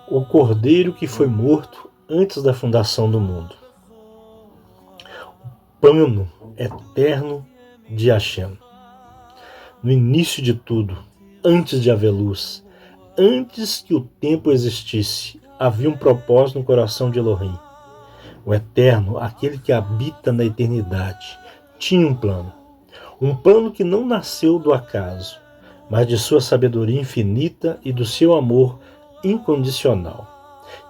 O cordeiro que foi morto antes da fundação do mundo. Plano eterno de Hashem. No início de tudo, antes de haver luz, antes que o tempo existisse, havia um propósito no coração de Elohim. O Eterno, aquele que habita na eternidade, tinha um plano. Um plano que não nasceu do acaso, mas de sua sabedoria infinita e do seu amor incondicional.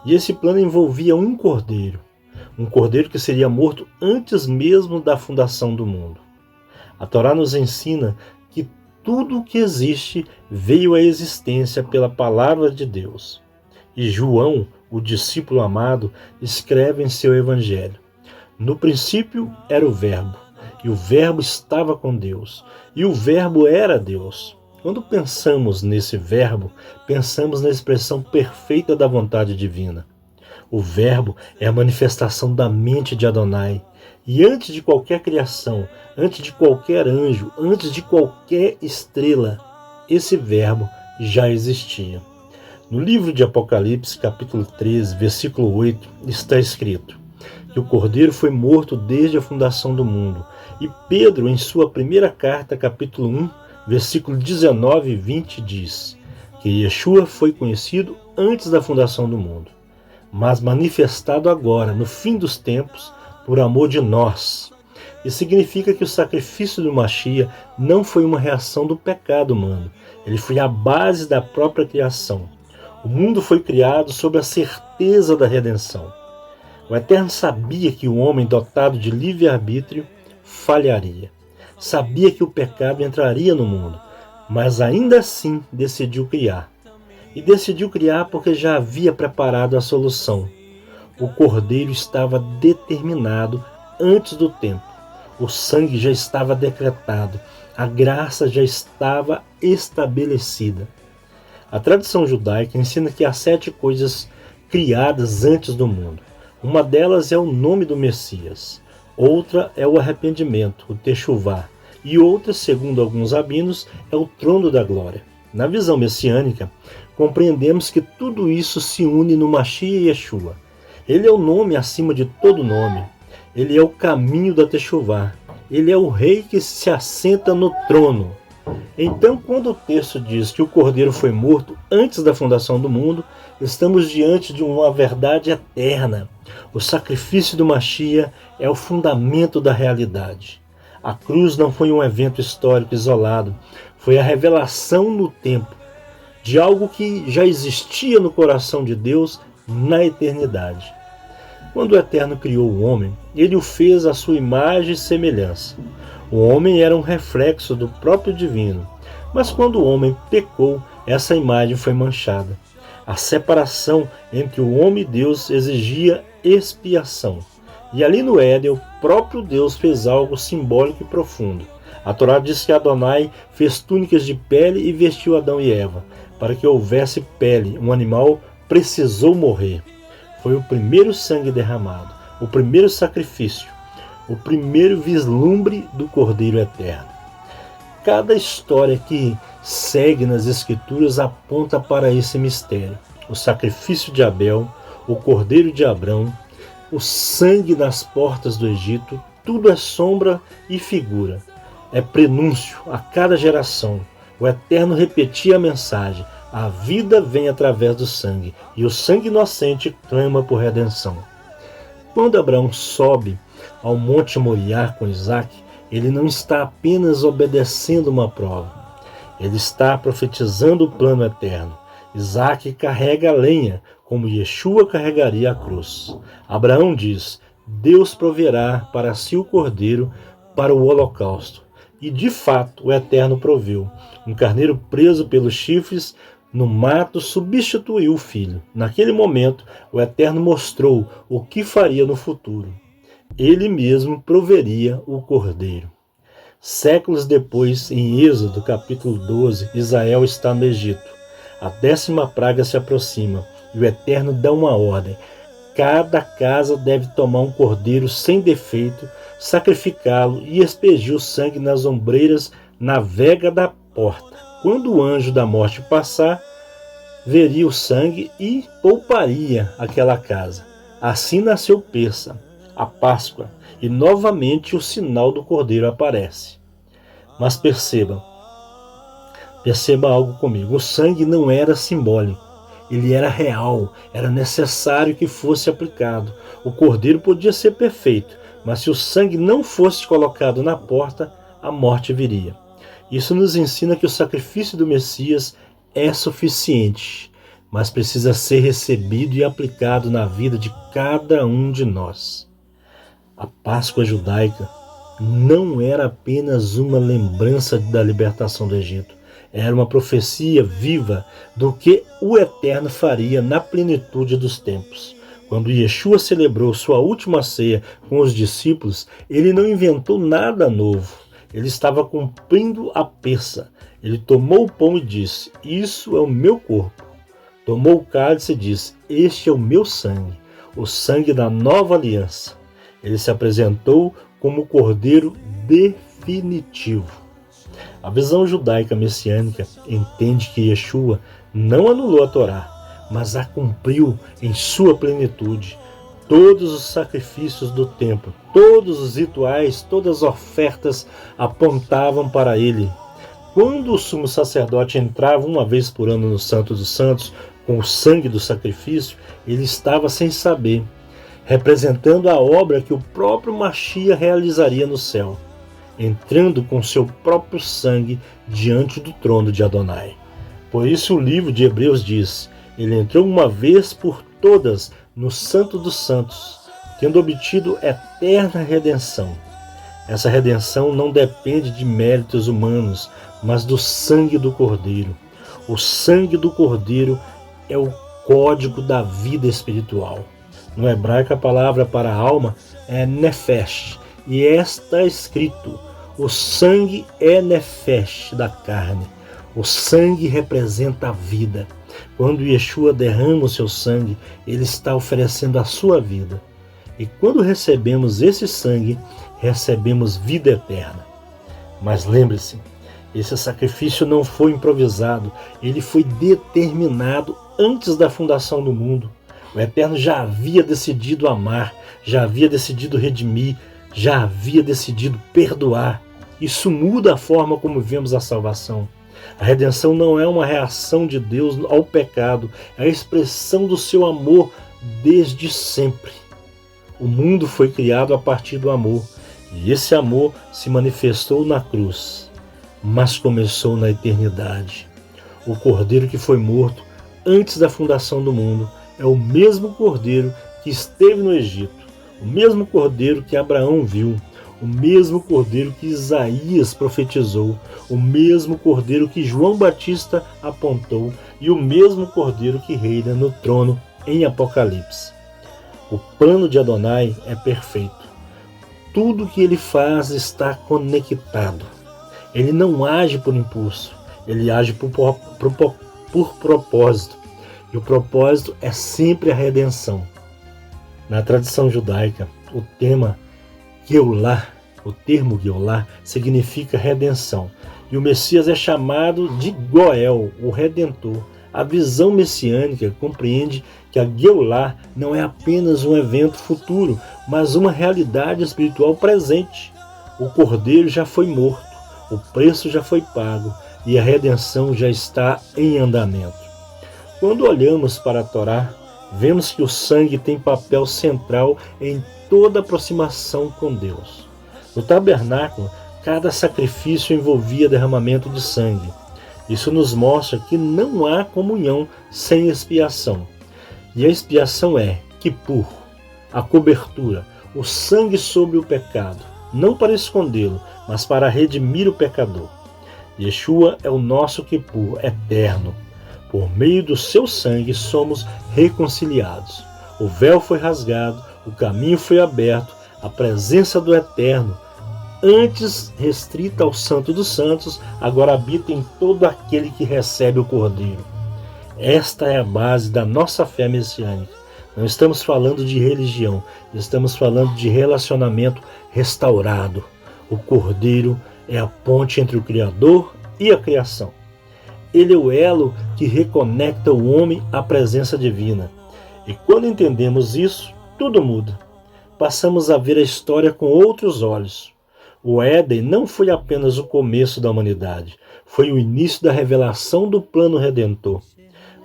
E esse plano envolvia um cordeiro que seria morto antes mesmo da fundação do mundo. A Torá nos ensina que tudo o que existe veio à existência pela palavra de Deus. E João, o discípulo amado, escreve em seu evangelho: no princípio era o Verbo, e o Verbo estava com Deus, e o Verbo era Deus. Quando pensamos nesse Verbo, pensamos na expressão perfeita da vontade divina. O Verbo é a manifestação da mente de Adonai. E antes de qualquer criação, antes de qualquer anjo, antes de qualquer estrela, esse Verbo já existia. No livro de Apocalipse, capítulo 13, versículo 8, está escrito que o Cordeiro foi morto desde a fundação do mundo. E Pedro, em sua primeira carta, capítulo 1, versículo 19 e 20, diz que Yeshua foi conhecido antes da fundação do mundo, mas manifestado agora, no fim dos tempos, por amor de nós. Isso significa que o sacrifício do Mashiach não foi uma reação do pecado humano. Ele foi a base da própria criação. O mundo foi criado sob a certeza da redenção. O Eterno sabia que o homem dotado de livre-arbítrio falharia. Sabia que o pecado entraria no mundo, mas ainda assim decidiu criar. E decidiu criar porque já havia preparado a solução. O Cordeiro estava determinado antes do tempo. O sangue já estava decretado. A graça já estava estabelecida. A tradição judaica ensina que há 7 coisas criadas antes do mundo. Uma delas é o nome do Messias. Outra é o arrependimento, o Teshuvá. E outra, segundo alguns rabinos, é o trono da glória. Na visão messiânica, compreendemos que tudo isso se une no Mashiach Yeshua. Ele é o nome acima de todo nome. Ele é o caminho da Teshuvá. Ele é o rei que se assenta no trono. Então, quando o texto diz que o Cordeiro foi morto antes da fundação do mundo, estamos diante de uma verdade eterna. O sacrifício do Mashiach é o fundamento da realidade. A cruz não foi um evento histórico isolado, foi a revelação no tempo de algo que já existia no coração de Deus na eternidade. Quando o Eterno criou o homem, ele o fez à sua imagem e semelhança. O homem era um reflexo do próprio divino, mas quando o homem pecou, essa imagem foi manchada. A separação entre o homem e Deus exigia expiação. E ali no Éden, o próprio Deus fez algo simbólico e profundo. A Torá diz que Adonai fez túnicas de pele e vestiu Adão e Eva. Para que houvesse pele, um animal precisou morrer. Foi o primeiro sangue derramado, o primeiro sacrifício, o primeiro vislumbre do Cordeiro Eterno. Cada história que segue nas Escrituras aponta para esse mistério. O sacrifício de Abel, o Cordeiro de Abrão, o sangue nas portas do Egito, tudo é sombra e figura. É prenúncio a cada geração. O Eterno repetia a mensagem: a vida vem através do sangue, e o sangue inocente clama por redenção. Quando Abraão sobe ao Monte Moriá com Isaac, ele não está apenas obedecendo uma prova. Ele está profetizando o plano eterno. Isaac carrega a lenha, como Yeshua carregaria a cruz. Abraão diz: Deus proverá para si o cordeiro para o holocausto. E de fato o Eterno proveu. Um carneiro preso pelos chifres no mato substituiu o filho. Naquele momento, o Eterno mostrou o que faria no futuro. Ele mesmo proveria o cordeiro. Séculos depois, em Êxodo capítulo 12, Israel está no Egito. A 10ª praga se aproxima e o Eterno dá uma ordem: cada casa deve tomar um cordeiro sem defeito, sacrificá-lo e aspergir o sangue nas ombreiras na vega da porta. Quando o anjo da morte passar, veria o sangue e pouparia aquela casa. Assim nasceu Pêssah, a Páscoa, e novamente o sinal do Cordeiro aparece. Mas perceba algo comigo. O sangue não era simbólico, ele era real, era necessário que fosse aplicado. O Cordeiro podia ser perfeito, mas se o sangue não fosse colocado na porta, a morte viria. Isso nos ensina que o sacrifício do Messias é suficiente, mas precisa ser recebido e aplicado na vida de cada um de nós. A Páscoa judaica não era apenas uma lembrança da libertação do Egito, era uma profecia viva do que o Eterno faria na plenitude dos tempos. Quando Yeshua celebrou sua última ceia com os discípulos, ele não inventou nada novo. Ele estava cumprindo a Pêssah. Ele tomou o pão e disse: "Isso é o meu corpo." Tomou o cálice e disse: "Este é o meu sangue, o sangue da nova aliança." Ele se apresentou como o Cordeiro definitivo. A visão judaica messiânica entende que Yeshua não anulou a Torá, mas a cumpriu em sua plenitude. Todos os sacrifícios do templo, todos os rituais, todas as ofertas apontavam para ele. Quando o sumo sacerdote entrava uma vez por ano no Santo dos Santos com o sangue do sacrifício, ele estava sem saber, representando a obra que o próprio Mashiach realizaria no céu, entrando com seu próprio sangue diante do trono de Adonai. Por isso o livro de Hebreus diz: ele entrou uma vez por todas no Santo dos Santos, tendo obtido eterna redenção. Essa redenção não depende de méritos humanos, mas do sangue do Cordeiro. O sangue do Cordeiro é o código da vida espiritual. No hebraico, a palavra para alma é nefesh, e está escrito: o sangue é nefesh da carne. O sangue representa a vida. Quando Yeshua derrama o seu sangue, ele está oferecendo a sua vida. E quando recebemos esse sangue, recebemos vida eterna. Mas lembre-se, esse sacrifício não foi improvisado, ele foi determinado antes da fundação do mundo. O Eterno já havia decidido amar, já havia decidido redimir, já havia decidido perdoar. Isso muda a forma como vemos a salvação. A redenção não é uma reação de Deus ao pecado, é a expressão do seu amor desde sempre. O mundo foi criado a partir do amor, e esse amor se manifestou na cruz, mas começou na eternidade. O Cordeiro que foi morto antes da fundação do mundo é o mesmo Cordeiro que esteve no Egito, o mesmo Cordeiro que Abraão viu, o mesmo Cordeiro que Isaías profetizou, o mesmo Cordeiro que João Batista apontou e o mesmo Cordeiro que reina no trono em Apocalipse. O plano de Adonai é perfeito. Tudo que ele faz está conectado. Ele não age por impulso, ele age por propósito. E o propósito é sempre a redenção. Na tradição judaica, o termo Geulah significa redenção. E o Messias é chamado de Goel, o Redentor. A visão messiânica compreende que a Geulah não é apenas um evento futuro, mas uma realidade espiritual presente. O Cordeiro já foi morto, o preço já foi pago e a redenção já está em andamento. Quando olhamos para a Torá, vemos que o sangue tem papel central em toda aproximação com Deus. No tabernáculo, cada sacrifício envolvia derramamento de sangue. Isso nos mostra que não há comunhão sem expiação. E a expiação é Kippur, a cobertura, o sangue sobre o pecado, não para escondê-lo, mas para redimir o pecador. Yeshua é o nosso Kippur eterno. Por meio do seu sangue somos reconciliados. O véu foi rasgado, o caminho foi aberto, a presença do Eterno, antes restrita ao Santo dos Santos, agora habita em todo aquele que recebe o Cordeiro. Esta é a base da nossa fé messiânica. Não estamos falando de religião, estamos falando de relacionamento restaurado. O Cordeiro é a ponte entre o Criador e a criação. Ele é o elo que reconecta o homem à presença divina. E quando entendemos isso, tudo muda. Passamos a ver a história com outros olhos. O Éden não foi apenas o começo da humanidade, foi o início da revelação do plano redentor.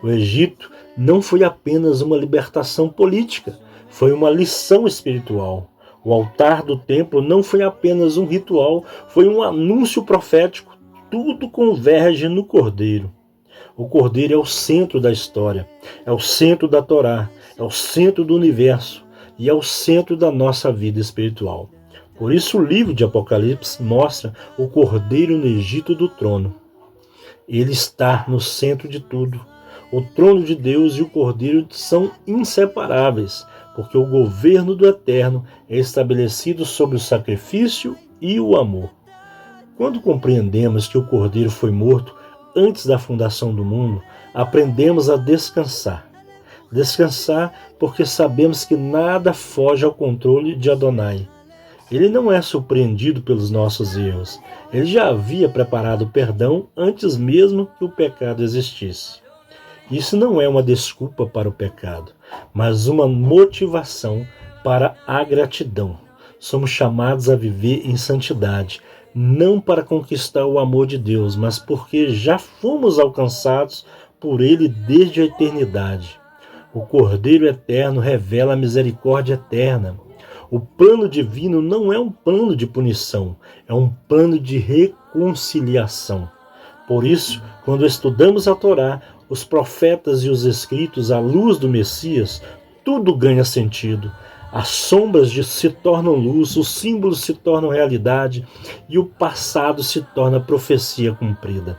O Egito não foi apenas uma libertação política, foi uma lição espiritual. O altar do templo não foi apenas um ritual, foi um anúncio profético. Tudo converge no Cordeiro. O Cordeiro é o centro da história, é o centro da Torá, é o centro do universo e é o centro da nossa vida espiritual. Por isso o livro de Apocalipse mostra o Cordeiro no Egito do trono. Ele está no centro de tudo. O trono de Deus e o Cordeiro são inseparáveis, porque o governo do Eterno é estabelecido sobre o sacrifício e o amor. Quando compreendemos que o Cordeiro foi morto antes da fundação do mundo, aprendemos a descansar. Descansar porque sabemos que nada foge ao controle de Adonai. Ele não é surpreendido pelos nossos erros. Ele já havia preparado perdão antes mesmo que o pecado existisse. Isso não é uma desculpa para o pecado, mas uma motivação para a gratidão. Somos chamados a viver em santidade, não para conquistar o amor de Deus, mas porque já fomos alcançados por Ele desde a eternidade. O Cordeiro Eterno revela a misericórdia eterna. O plano divino não é um plano de punição, é um plano de reconciliação. Por isso, quando estudamos a Torá, os profetas e os escritos à luz do Messias, tudo ganha sentido. As sombras se tornam luz, os símbolos se tornam realidade e o passado se torna profecia cumprida.